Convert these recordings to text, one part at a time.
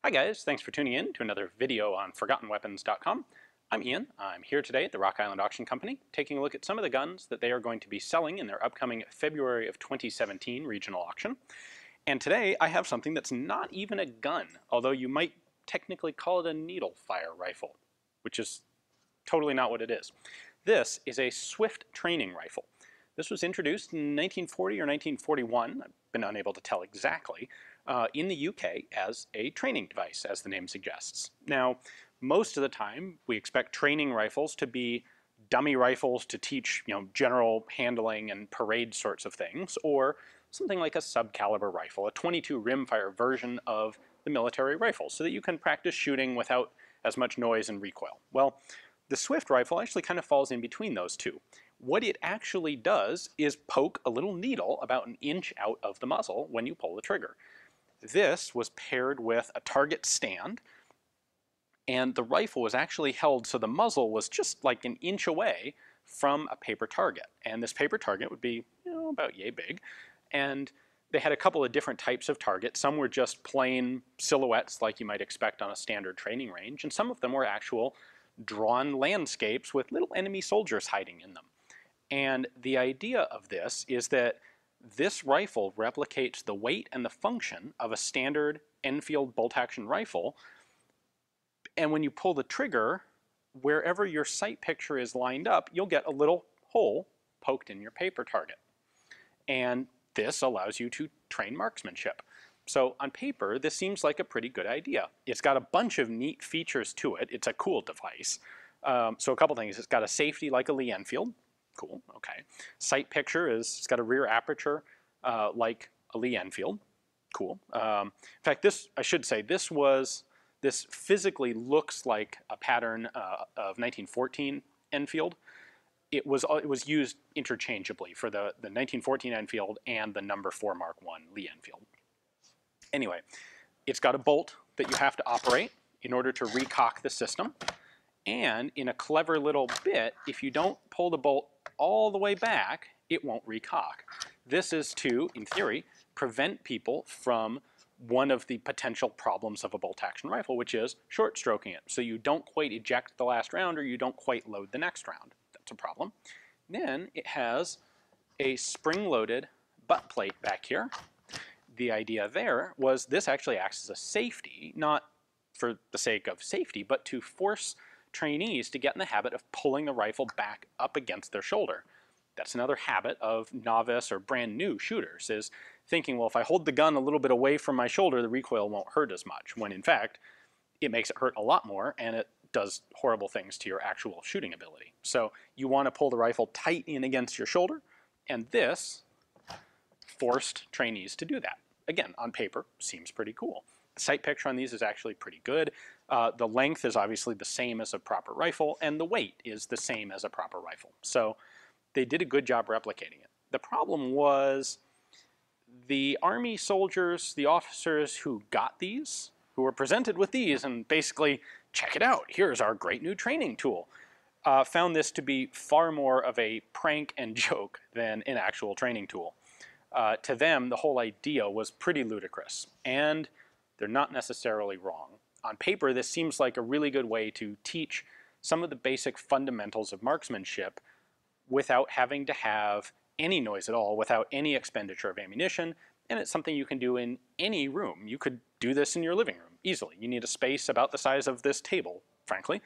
Hi guys, thanks for tuning in to another video on ForgottenWeapons.com. I'm Ian. I'm here today at the Rock Island Auction Company taking a look at some of the guns that they are going to be selling in their upcoming February of 2017 regional auction. And today I have something that's not even a gun, although you might technically call it a needle fire rifle, which is totally not what it is. This is a Swift training rifle. This was introduced in 1940 or 1941, I've been unable to tell exactly, in the UK as a training device, as the name suggests. Now, most of the time, we expect training rifles to be dummy rifles to teach, general handling and parade sorts of things, or something like a subcaliber rifle, a 22 rimfire version of the military rifle, so that you can practice shooting without as much noise and recoil. Well, the Swift rifle actually kind of falls in between those two. What it actually does is poke a little needle about an inch out of the muzzle when you pull the trigger. This was paired with a target stand, and the rifle was actually held so the muzzle was just like an inch away from a paper target. And this paper target would be, about yay big. And they had a couple of different types of targets. Some were just plain silhouettes like you might expect on a standard training range, and some of them were actual drawn landscapes with little enemy soldiers hiding in them. And the idea of this is that this rifle replicates the weight and the function of a standard Enfield bolt-action rifle, and when you pull the trigger, wherever your sight picture is lined up, you'll get a little hole poked in your paper target. And this allows you to train marksmanship. So on paper, this seems like a pretty good idea. It's got a bunch of neat features to it. It's a cool device. So a couple things. It's got a safety like a Lee Enfield. Cool, okay. Sight picture it's got a rear aperture like a Lee Enfield. Cool. In fact, I should say, this physically looks like a pattern of 1914 Enfield. It was used interchangeably for the 1914 Enfield and the number 4 Mark I Lee Enfield. Anyway, it's got a bolt that you have to operate in order to recock the system. And in a clever little bit, if you don't pull the bolt all the way back, it won't recock. This is to, in theory, prevent people from one of the potential problems of a bolt-action rifle, which is short stroking it. So you don't quite eject the last round, or you don't quite load the next round. That's a problem. Then it has a spring-loaded butt plate back here. The idea there was this actually acts as a safety, not for the sake of safety, but to force trainees to get in the habit of pulling the rifle back up against their shoulder. That's another habit of novice or brand new shooters, is thinking, well, if I hold the gun a little bit away from my shoulder, the recoil won't hurt as much, when in fact, it makes it hurt a lot more, and it does horrible things to your actual shooting ability. So you want to pull the rifle tight in against your shoulder, and this forced trainees to do that. Again, on paper, seems pretty cool. The sight picture on these is actually pretty good. The length is obviously the same as a proper rifle, and the weight is the same as a proper rifle. So they did a good job replicating it. The problem was the Army soldiers, the officers who got these, who were presented with these and basically, check it out, here's our great new training tool, found this to be far more of a prank and joke than an actual training tool. To them, the whole idea was pretty ludicrous, and they're not necessarily wrong. On paper, this seems like a really good way to teach some of the basic fundamentals of marksmanship without having to have any noise at all, without any expenditure of ammunition, and it's something you can do in any room. You could do this in your living room easily. You need a space about the size of this table, frankly,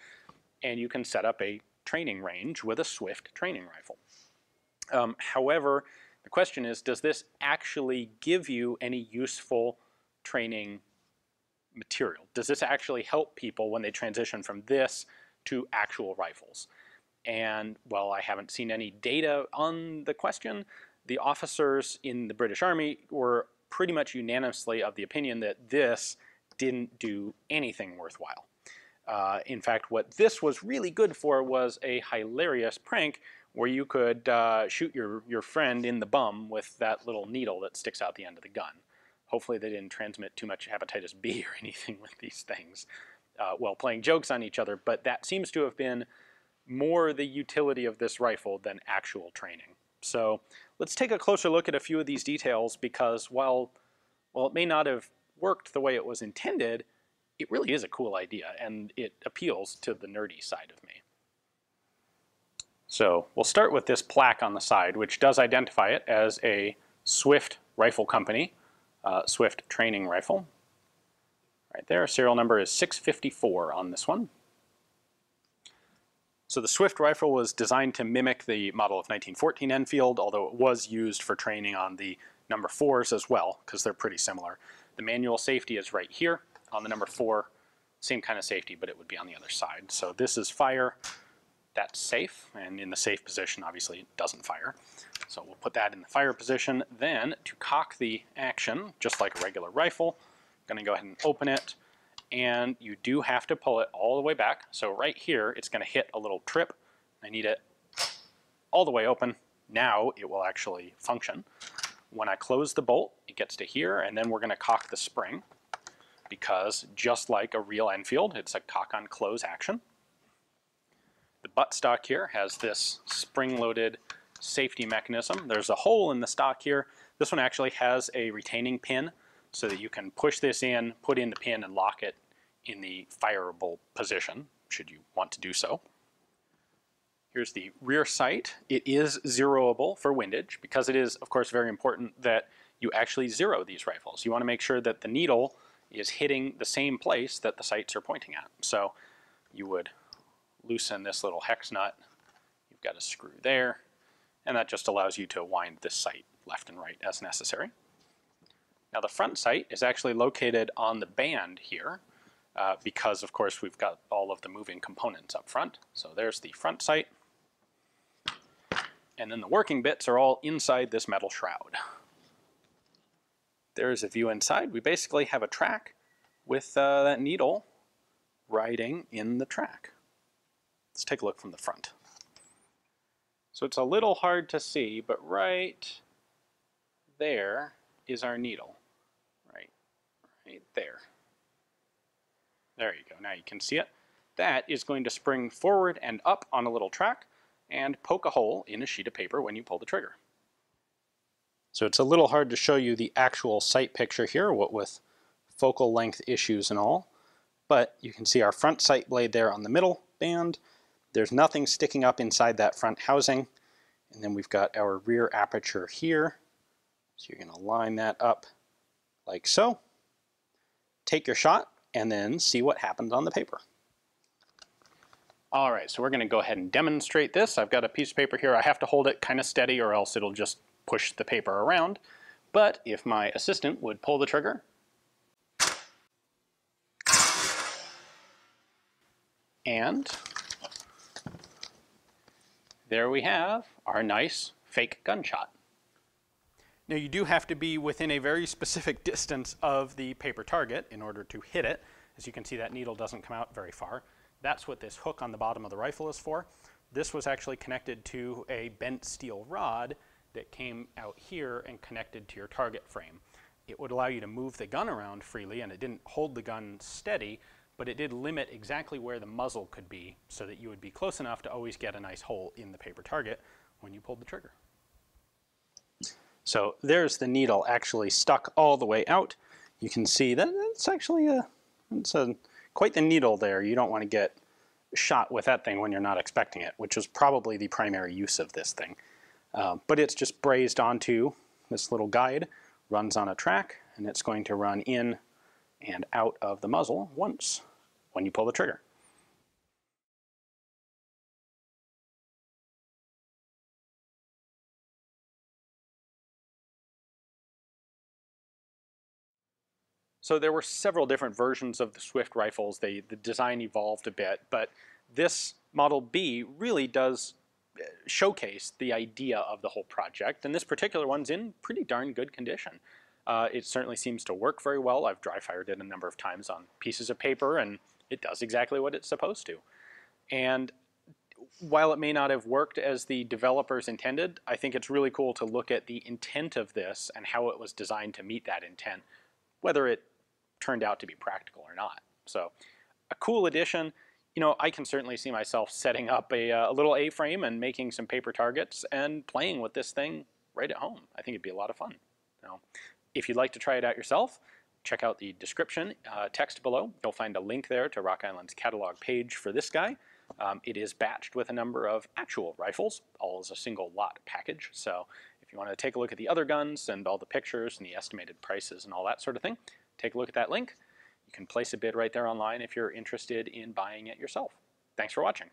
and you can set up a training range with a Swift training rifle. However, the question is, does this actually give you any useful training material? Does this actually help people when they transition from this to actual rifles? And while I haven't seen any data on the question, the officers in the British Army were pretty much unanimously of the opinion that this didn't do anything worthwhile. In fact, what this was really good for was a hilarious prank where you could shoot your friend in the bum with that little needle that sticks out the end of the gun. Hopefully they didn't transmit too much hepatitis B or anything with these things while playing jokes on each other, but that seems to have been more the utility of this rifle than actual training. So let's take a closer look at a few of these details, because while it may not have worked the way it was intended, it really is a cool idea, and it appeals to the nerdy side of me. So we'll start with this plaque on the side, which does identify it as a Swift Rifle Company, Swift training rifle. Right there, serial number is 654 on this one. So the Swift rifle was designed to mimic the model of 1914 Enfield, although it was used for training on the number 4s as well, because they're pretty similar. The manual safety is right here on the number 4, same kind of safety, but it would be on the other side. So this is fire, that's safe, and in the safe position, obviously, it doesn't fire. So we'll put that in the fire position. Then to cock the action, just like a regular rifle, I'm going to go ahead and open it. And you do have to pull it all the way back. So right here, it's going to hit a little trip. I need it all the way open. Now it will actually function. When I close the bolt, it gets to here, and then we're going to cock the spring, because just like a real Enfield, it's a cock on close action. The buttstock here has this spring-loaded safety mechanism. There's a hole in the stock here. This one actually has a retaining pin, so that you can push this in, put in the pin, and lock it in the fireable position, should you want to do so. Here's the rear sight. It is zeroable for windage, because it is, of course, very important that you actually zero these rifles. You want to make sure that the needle is hitting the same place that the sights are pointing at. So you would loosen this little hex nut. You've got a screw there, and that just allows you to wind this sight left and right as necessary. Now the front sight is actually located on the band here, because of course we've got all of the moving components up front. So there's the front sight, and then the working bits are all inside this metal shroud. There's a view inside. We basically have a track with that needle riding in the track. Let's take a look from the front. So it's a little hard to see, but right there is our needle. Right there. There you go. Now you can see it. That is going to spring forward and up on a little track and poke a hole in a sheet of paper when you pull the trigger. So it's a little hard to show you the actual sight picture here, what with focal length issues and all, but you can see our front sight blade there on the middle band. There's nothing sticking up inside that front housing, and then we've got our rear aperture here. So you're going to line that up like so. Take your shot, and then see what happens on the paper. All right, so we're going to go ahead and demonstrate this. I've got a piece of paper here. I have to hold it kind of steady or else it'll just push the paper around. But if my assistant would pull the trigger, and there we have our nice fake gunshot. Now you do have to be within a very specific distance of the paper target in order to hit it. As you can see, that needle doesn't come out very far. That's what this hook on the bottom of the rifle is for. This was actually connected to a bent steel rod that came out here and connected to your target frame. It would allow you to move the gun around freely, and it didn't hold the gun steady, but it did limit exactly where the muzzle could be so that you would be close enough to always get a nice hole in the paper target when you pulled the trigger. So there's the needle actually stuck all the way out. You can see that it's actually quite the needle there. You don't want to get shot with that thing when you're not expecting it, which is probably the primary use of this thing. But it's just brazed onto this little guide, runs on a track, and it's going to run in and out of the muzzle once when you pull the trigger. So there were several different versions of the Swift rifles. The design evolved a bit, but this Model B really does showcase the idea of the whole project, and this particular one's in pretty darn good condition. It certainly seems to work very well. I've dry fired it a number of times on pieces of paper, and it does exactly what it's supposed to. And while it may not have worked as the developers intended, I think it's really cool to look at the intent of this and how it was designed to meet that intent, whether it turned out to be practical or not. So a cool addition. You know, I can certainly see myself setting up a little A-frame and making some paper targets and playing with this thing right at home. I think it'd be a lot of fun. Now, if you'd like to try it out yourself, check out the description text below. You'll find a link there to Rock Island's catalog page for this guy. It is batched with a number of actual rifles, all as a single lot package. So if you want to take a look at the other guns and all the pictures and the estimated prices and all that sort of thing, take a look at that link. You can place a bid right there online if you're interested in buying it yourself. Thanks for watching.